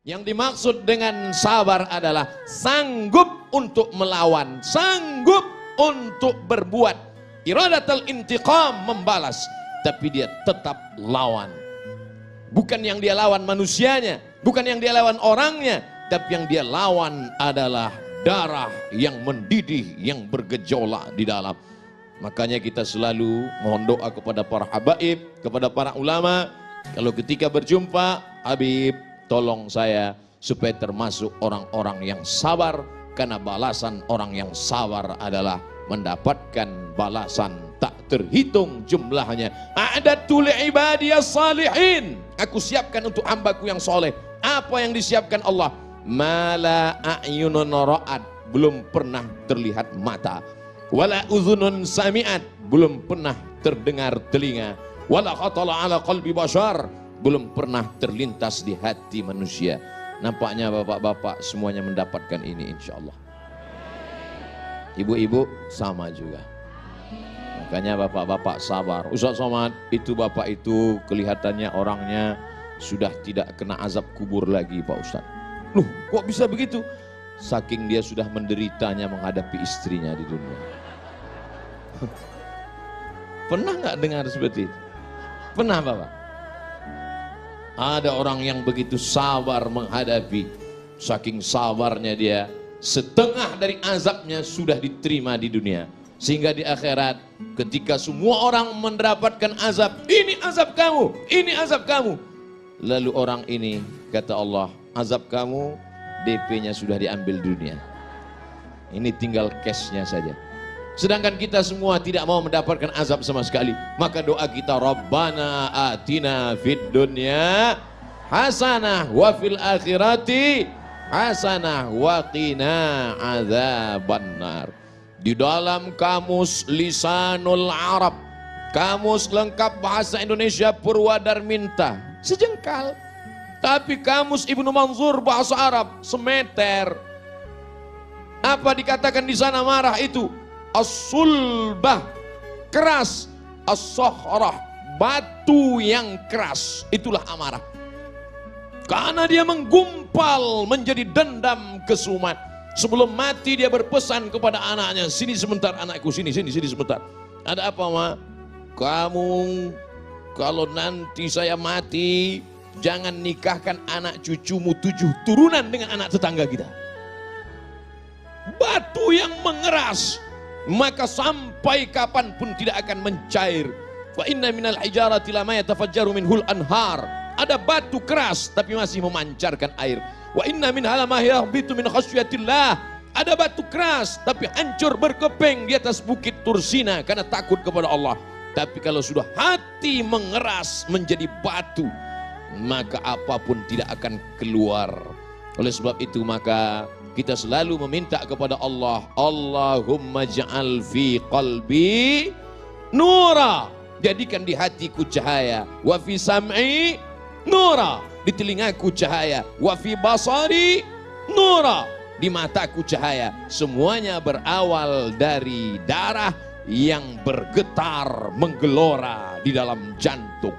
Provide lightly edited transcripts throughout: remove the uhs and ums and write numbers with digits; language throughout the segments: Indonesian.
Yang dimaksud dengan sabar adalah sanggup untuk melawan, sanggup untuk berbuat. Iradatul intiqam, membalas, tapi dia tetap lawan. Bukan yang dia lawan manusianya, bukan yang dia lawan orangnya, tapi yang dia lawan adalah darah yang mendidih, yang bergejolak di dalam. Makanya kita selalu mohon doa kepada para habaib, kepada para ulama. Kalau ketika berjumpa, Habib, tolong saya supaya termasuk orang-orang yang sabar, karena balasan orang yang sabar adalah mendapatkan balasan tak terhitung jumlahnya. A'dadtu li'ibadiyas salihin, aku siapkan untuk hambaku yang soleh. Apa yang disiapkan Allah? Mala a'yunun ra'at, belum pernah terlihat mata. Wala uzunun sami'at, belum pernah terdengar telinga. Wala khatala ala qalbi bashar, belum pernah terlintas di hati manusia. Nampaknya bapak-bapak semuanya mendapatkan ini insya Allah. Ibu-ibu sama juga. Makanya bapak-bapak sabar. Ustaz Somad, itu bapak itu kelihatannya orangnya sudah tidak kena azab kubur lagi Pak Ustaz. Loh, kok bisa begitu? Saking dia sudah menderitanya menghadapi istrinya di dunia. Pernah nggak dengar seperti itu? Pernah bapak? Ada orang yang begitu sabar menghadapi, saking sabarnya dia, setengah dari azabnya sudah diterima di dunia. Sehingga di akhirat ketika semua orang mendapatkan azab, ini azab kamu, ini azab kamu. Lalu orang ini kata Allah, azab kamu DP-nya sudah diambil dunia. Ini tinggal cash-nya saja. Sedangkan kita semua tidak mau mendapatkan azab sama sekali. Maka doa kita, Rabbana atina fid dunya hasanah wa fil akhirati hasanah wa qina adzabannar. Di dalam kamus Lisanul Arab, kamus lengkap bahasa Indonesia Purwadarminta, sejengkal. Tapi kamus Ibnu Manzur bahasa Arab semeter. Apa dikatakan di sana marah itu? As-sulbah, keras. As-sohrah, batu yang keras. Itulah amarah. Karena dia menggumpal menjadi dendam kesumat. Sebelum mati dia berpesan kepada anaknya, sini sebentar anakku, sini sebentar. Ada apa ma? Kamu kalau nanti saya mati, jangan nikahkan anak cucumu 7 turunan dengan anak tetangga kita. Batu yang mengeras, maka sampai kapanpun tidak akan mencair. Wa inna minal hijarati lama yatafajjaru minhul anhar. Ada batu keras tapi masih memancarkan air. Wa inna min halamah yahbitu min khasyatillah. Ada batu keras tapi hancur berkeping di atas bukit Tursina karena takut kepada Allah. Tapi kalau sudah hati mengeras menjadi batu, maka apapun tidak akan keluar. Oleh sebab itu maka kita selalu meminta kepada Allah, Allahumma ja'al fi qalbi nura, jadikan di hatiku cahaya, wa fi sam'i nura, di telingaku cahaya, wa fi basari nura, di mataku cahaya. Semuanya berawal dari darah yang bergetar menggelora di dalam jantung.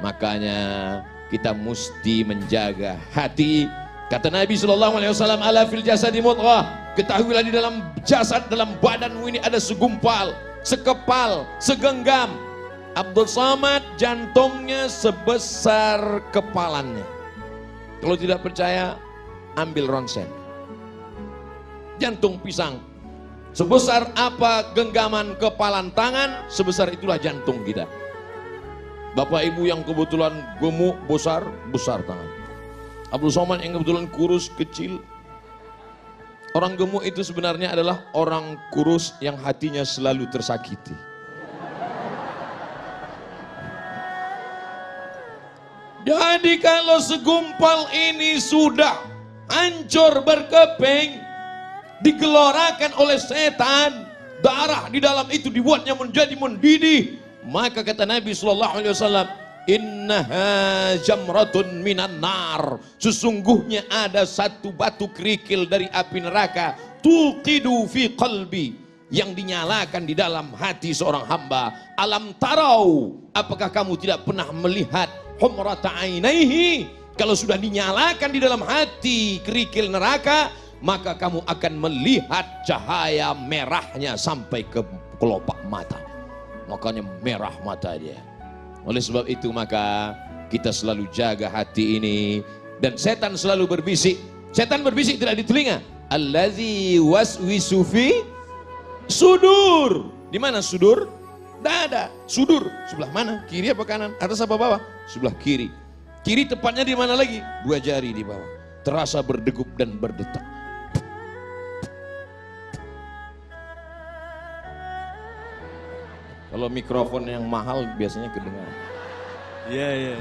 Makanya kita mesti menjaga hati. Kata Nabi SAW, ala fil jasadi mudghah, ketahuilah di dalam jasad, dalam badanmu ini ada segumpal, sekepal, segenggam. Abdul Somad jantungnya sebesar kepalanya. Kalau tidak percaya, ambil ronsen. Jantung pisang. Sebesar apa genggaman kepalan tangan, sebesar itulah jantung kita. Bapak ibu yang kebetulan gemuk, besar tangan. Abdul Somad yang kebetulan kurus, kecil. Orang gemuk itu sebenarnya adalah orang kurus yang hatinya selalu tersakiti. Jadi kalau segumpal ini sudah hancur berkeping, digelorakan oleh setan, darah di dalam itu dibuatnya menjadi mendidih, maka kata Nabi SAW, innaha jamratun minan nar, sesungguhnya ada satu batu kerikil dari api neraka, tuqidu fi qalbi, yang dinyalakan di dalam hati seorang hamba. Alam tarau, apakah kamu tidak pernah melihat humrata ainaihi, Kalau sudah dinyalakan di dalam hati kerikil neraka, maka kamu akan melihat cahaya merahnya sampai ke kelopak mata. Makanya merah mata dia. Oleh sebab itu maka kita selalu jaga hati ini. Dan setan selalu berbisik. Setan berbisik tidak di telinga. Allazi waswisu fi sudur. Di mana sudur? Dada. Sudur sebelah mana? Kiri apa kanan? Atas apa bawah? Sebelah kiri. Kiri tepatnya di mana lagi? 2 jari di bawah. Terasa berdegup dan berdetak. Kalau mikrofon yang mahal biasanya kedengaran. Iya.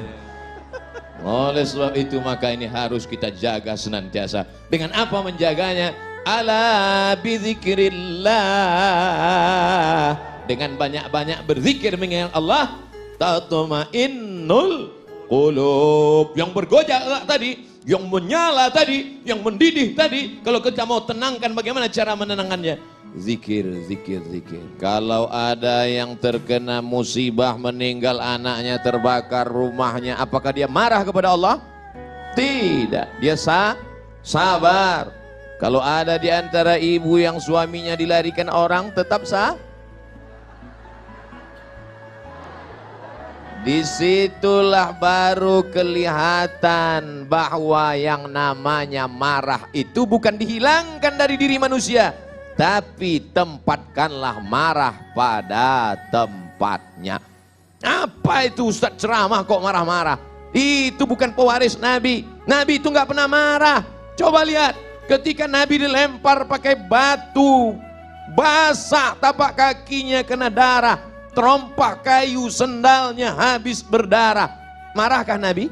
Oleh sebab itu maka ini harus kita jaga senantiasa. Dengan apa menjaganya? Ala bizikrillah. Dengan banyak-banyak berzikir mengingat Allah, tatmainnul qulub. Yang bergojak tadi, yang menyala tadi, yang mendidih tadi, kalau kita mau tenangkan, bagaimana cara menenangkannya? Zikir. Kalau ada yang terkena musibah, meninggal anaknya, terbakar rumahnya, apakah dia marah kepada Allah? Tidak, dia sabar. Kalau ada di antara ibu yang suaminya dilarikan orang, tetap disitulah baru kelihatan bahwa yang namanya marah itu bukan dihilangkan dari diri manusia, tapi tempatkanlah marah pada tempatnya. Apa itu Ustaz ceramah kok marah-marah? Itu bukan pewaris Nabi. Nabi itu nggak pernah marah. Coba lihat, ketika Nabi dilempar pakai batu, basah tapak kakinya kena darah, terompak kayu sendalnya habis berdarah. Marahkah Nabi?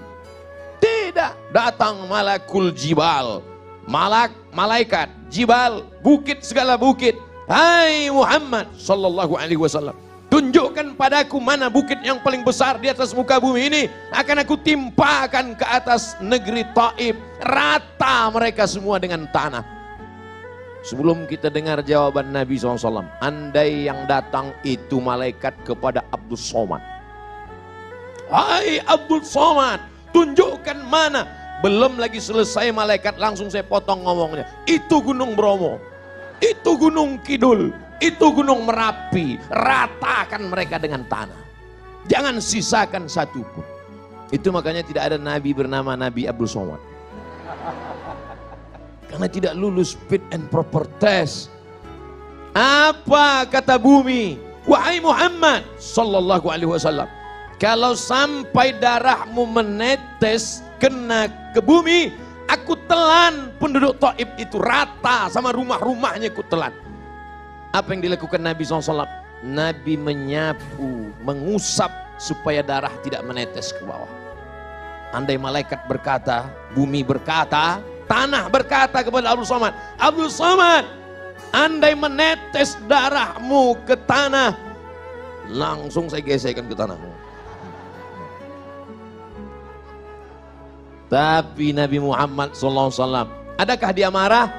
Tidak. Datang malakul jibal, malaikat jibal, bukit segala bukit. Hai Muhammad sallallahu alaihi wasallam, tunjukkan padaku mana bukit yang paling besar di atas muka bumi ini. Akan aku timpakan ke atas negeri Taif, rata mereka semua dengan tanah. Sebelum kita dengar jawaban Nabi SAW, andai yang datang itu malaikat kepada Abdul Somad. Hai Abdul Somad, tunjukkan mana. Belum lagi selesai malaikat, langsung saya potong ngomongnya. Itu Gunung Bromo, itu Gunung Kidul, itu Gunung Merapi. Ratakan mereka dengan tanah, jangan sisakan satu pun. Itu makanya tidak ada Nabi bernama Nabi Abdul Somad, karena tidak lulus fit and proper test. Apa kata bumi? Wahai Muhammad sallallahu alaihi wasallam, kalau sampai darahmu menetes kena ke bumi, aku telan penduduk Taif itu rata sama rumah-rumahnya, aku telan. Apa yang dilakukan Nabi SAW? Nabi menyapu, mengusap supaya darah tidak menetes ke bawah. Andai malaikat berkata, bumi berkata, tanah berkata kepada Abdul Somad, Abdul Somad, andai menetes darahmu ke tanah, langsung saya gesekkan ke tanahmu. Tapi Nabi Muhammad SAW, adakah dia marah?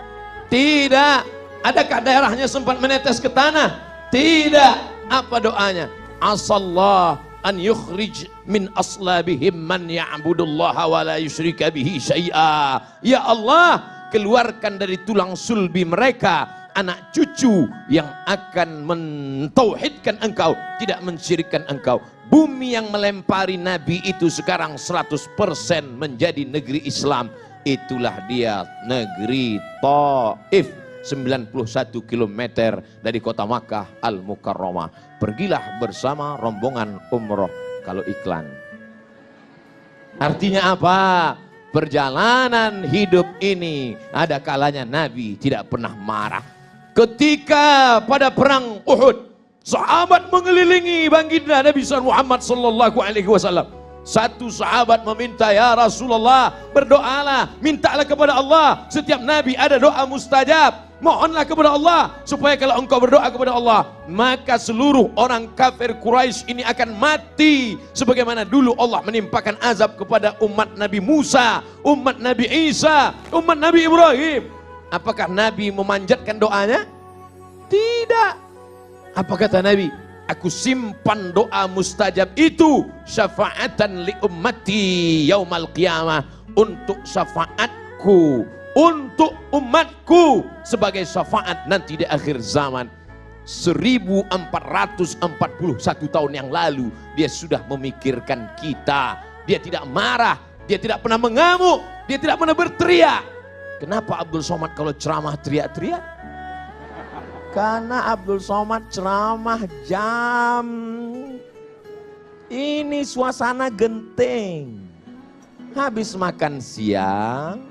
Tidak. Adakah darahnya sempat menetes ke tanah? Tidak. Apa doanya? Asallah an yukhrij min aslabihim man ya'budullaha wa la yusyrika bihi syai'a. Ya Allah, keluarkan dari tulang sulbi mereka anak cucu yang akan mentauhidkan engkau, tidak mensyirikkan engkau. Bumi yang melempari Nabi itu sekarang 100% menjadi negeri Islam. Itulah dia negeri Taif, 91 km dari kota Makkah Al-Mukarramah. Pergilah bersama rombongan umroh kalau iklan. Artinya apa? Perjalanan hidup ini ada kalanya Nabi tidak pernah marah. Ketika pada perang Uhud, sahabat mengelilingi baginda Nabi Muhammad sallallahu alaihi wasallam. Satu sahabat meminta, ya Rasulullah, berdoalah, mintalah kepada Allah. Setiap Nabi ada doa mustajab. Mohonlah kepada Allah supaya kalau engkau berdoa kepada Allah, maka seluruh orang kafir Quraisy ini akan mati. Sebagaimana dulu Allah menimpakan azab kepada umat Nabi Musa, umat Nabi Isa, umat Nabi Ibrahim. Apakah Nabi memanjatkan doanya? Tidak. Apa kata Nabi? Aku simpan doa mustajab itu syafaatan li ummati yaumal qiyamah, untuk syafaatku untuk umatku sebagai syafaat nanti di akhir zaman. 1441 tahun yang lalu dia sudah memikirkan kita. Dia tidak marah, dia tidak pernah mengamuk, dia tidak pernah berteriak. Kenapa Abdul Somad kalau ceramah teriak-teriak? Karena Abdul Somad ceramah jam ini suasana genting. Habis makan siang,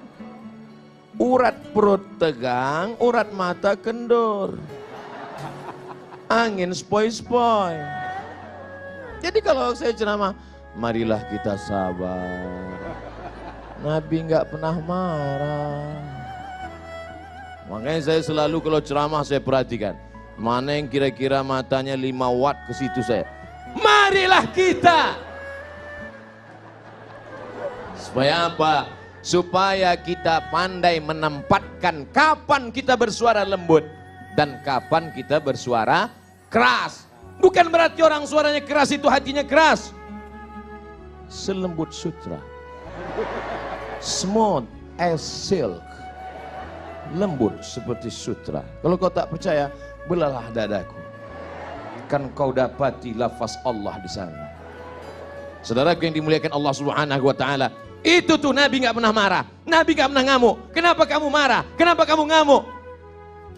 urat perut tegang, urat mata kendur. Angin spoi-spoi. Jadi kalau saya ceramah, marilah kita sabar. Nabi nggak pernah marah. Makanya saya selalu kalau ceramah saya perhatikan, mana yang kira-kira matanya 5 watt ke situ saya. Marilah kita. Supaya apa? Supaya kita pandai menempatkan kapan kita bersuara lembut dan kapan kita bersuara keras. Bukan berarti orang suaranya keras itu hatinya keras. Selembut sutra, smooth as silk, lembut seperti sutra. Kalau kau tak percaya, belalah dadaku, kan kau dapati lafaz Allah di sana. Saudaraku yang dimuliakan Allah Subhanahu wa taala, itu tuh Nabi nggak pernah marah, Nabi nggak pernah ngamuk. Kenapa kamu marah? Kenapa kamu ngamuk?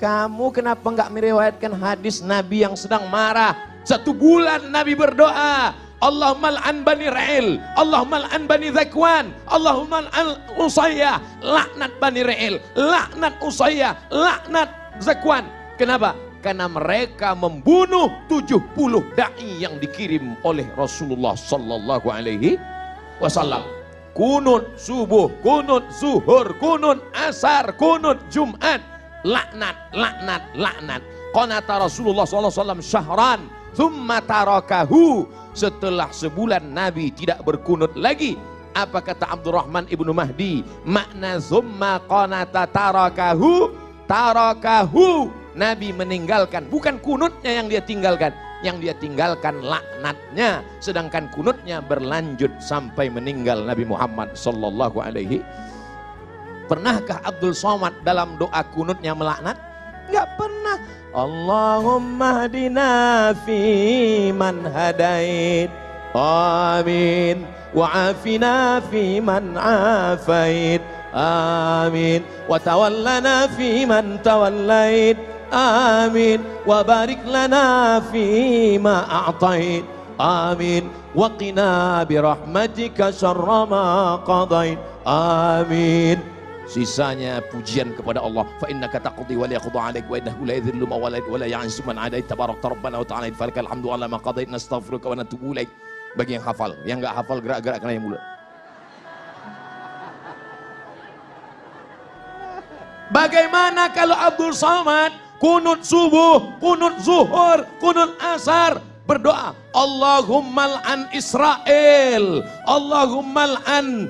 Kamu kenapa nggak meriwayatkan hadis Nabi yang sedang marah? 1 bulan Nabi berdoa, Allahumma al'an bani Ra'il, Allahumma al'an bani Zakwan, Allahumma al'an Usayyah, laknat bani Ra'il, laknat Usayyah, laknat Zakwan. Kenapa? Karena mereka membunuh 70 da'i yang dikirim oleh Rasulullah sallallahu alaihi wasallam. Kunut subuh, kunut zuhur, kunut asar, kunut Jumat, laknat, laknat, laknat. Qanata Rasulullah sallallahu alaihi wasallam syahran, thumma tarakahu. Setelah sebulan Nabi tidak berkunut lagi. Apa kata Abdurrahman ibnu Mahdi? Makna thumma qanata tarakahu, tarakahu. Nabi meninggalkan, bukan kunutnya yang dia tinggalkan, yang dia tinggalkan laknatnya, sedangkan kunutnya berlanjut sampai meninggal Nabi Muhammad sallallahu alaihi. Pernahkah Abdul Somad dalam doa kunutnya melaknat? Enggak pernah. Allahumma hadina fi man hadait, amin, wa afina fi man afait, amin, wa tawallana fi man tawallait, amin, wa barik lana fi ma a'tait, amin, wa qina bi rahmatika syarra ma qadait, amin. Sisanya pujian kepada Allah. Fa innaka taqdi wa la yaqda 'alaik wa innahu la yadhillu man walayt wa la ya'izzu man 'adait tabarakta rabbana wa ta'ala falakal hamdu 'ala ma qadait nastaghfiruka wa natubu ilaik. Bagi yang hafal, yang enggak hafal gerak-gerak kena yang mulut. Bagaimana kalau Abdul Somad kunut subuh, kunut zuhur, kunut asar berdoa, Allahumma al'an Israel, Allahumma al'an,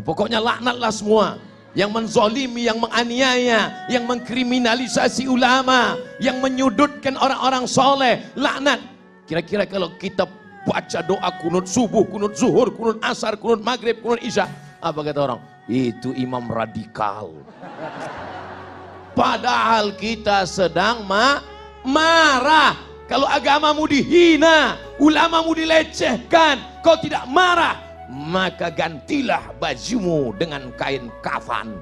pokoknya laknatlah semua yang menzolimi, yang menganiaya, yang mengkriminalisasi ulama, yang menyudutkan orang-orang soleh, laknat. Kira-kira kalau kita baca doa kunut subuh, kunut zuhur, kunut asar, kunut maghrib, kunut isya, apa kata orang? Itu imam radikal. Padahal kita sedang marah. Kalau agamamu dihina, ulamamu dilecehkan, kau tidak marah, maka gantilah bajumu dengan kain kafan.